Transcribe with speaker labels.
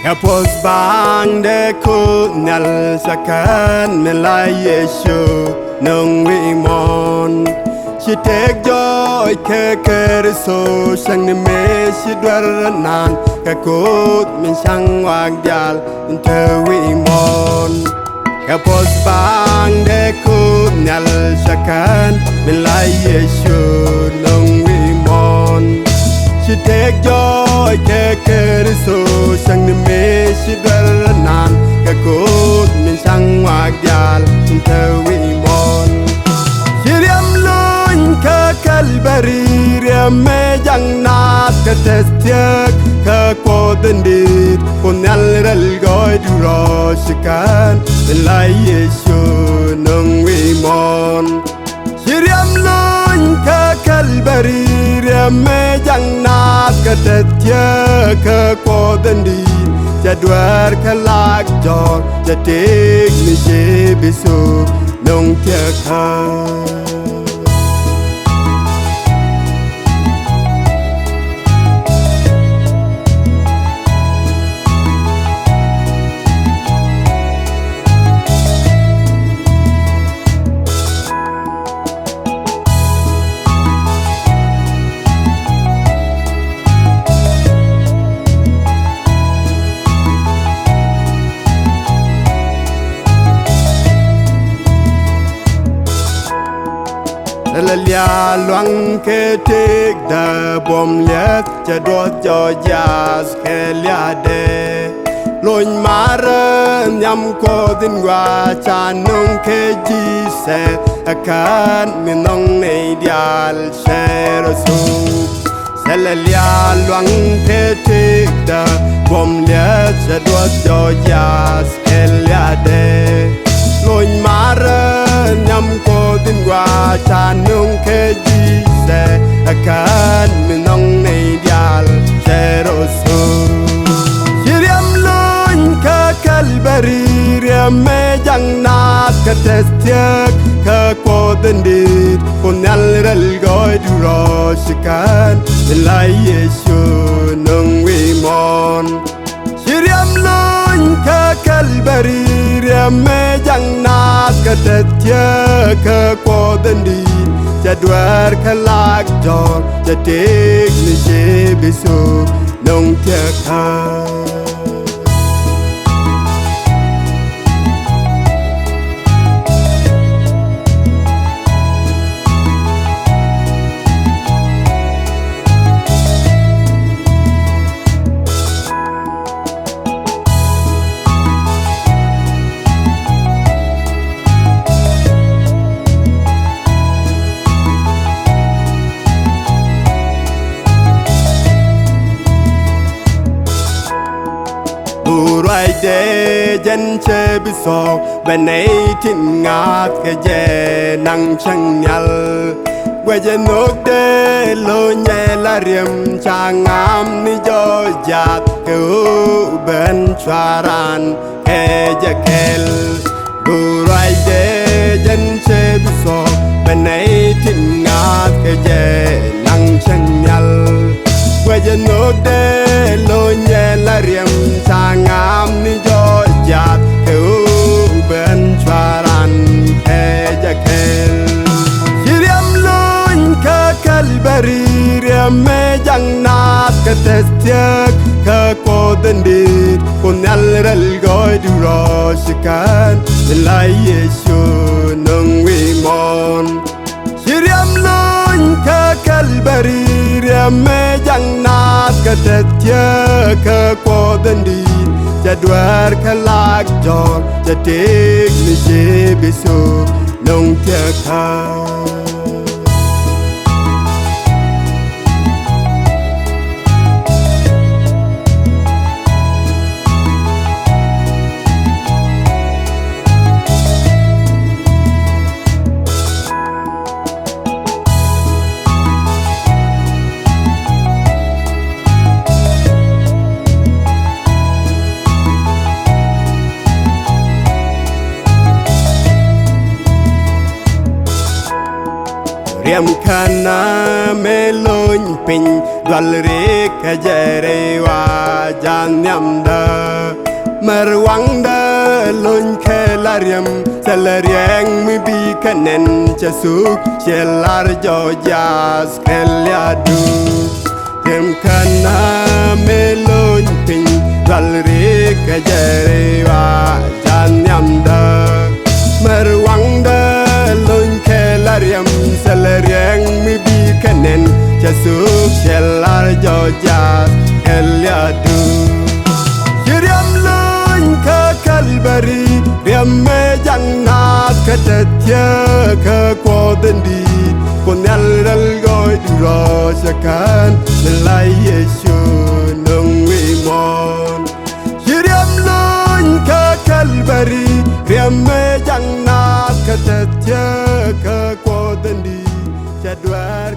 Speaker 1: Kapos bang de ku nyal sakan melai Yesu nung wi mon. She take joy ke so sang ni me she dwar nan ka kut min sang wang dial inte wi mon. Kapos bang de ku nyal sakan melai Yesu nung wi mon. She take joy ke so sang ni me she dwar nan ka kut min sang wang dial inte wi mon. Kalbari me jang nat ka testiak ka kodendit punyal rel goy duro shikan lai Yesu nung wi mon. Shiriam lun ka kalbari me jang nat ka testiak ka kodendit jadwar kalak jor jatik ni bisu nung tiaka. Lia luang ke tek da bom liat cha do cho jas ke lia de loin mar nyam ko din wa cha nong ke ji se akan min nong nei dial shero su lia luang ke tek da bom liat cha do cho jas ke lia de loin mar nyam ko din wa cha nung ke ji se akan min nong nei dial shero su shiriam lun ka kalbari me jang nat ka testiak ka kodendit punyal rel goy duro shikan lai Yesu nung wi mon. Shiriam lun ka kalbari me jang nat ka testiak ka kodendit jadwar kalak jor jatik ni bisu nung tiaka. Rai de jen che biso benay tin ngat ke je nang chang nyal we je nok de lo nye la riem chang am ni jo jat ke u ben charan ke je kel rai de jen che biso benay tin ngat ke je nang chang nyal we je nok de lo nye la riem chang am ni jo jat ke u ben charan ke je kel shiriam lun ka kalbari me jang nat ka testiak ka kodendit punyal rel goy duro shikan lai Yesu nung wi mon. Shiriam lun ka kalbari me jang nat ka testiak ka kodendit jadwar kalak jor jatik ni bisu nung tiaka. riam khana me lon pin dwal re ka jere wa jan nyam da marwang da lon khe la riam salariang mi bi kanen cha su chelar jo jas kelia du riam khana me lon pin dwal re ka jere wa jan nyam da marwang da lon khe la riam salariang mi bi kanen cha su chelar jo jas kelia du riam lon ka kalbari riam me jang na ka tatya ka ko dendi kon yal dal goy du ro sakan lai yesu nong wi mon riam lon ka kalbari riam me jang na ka tatya ka ko dendi jadwar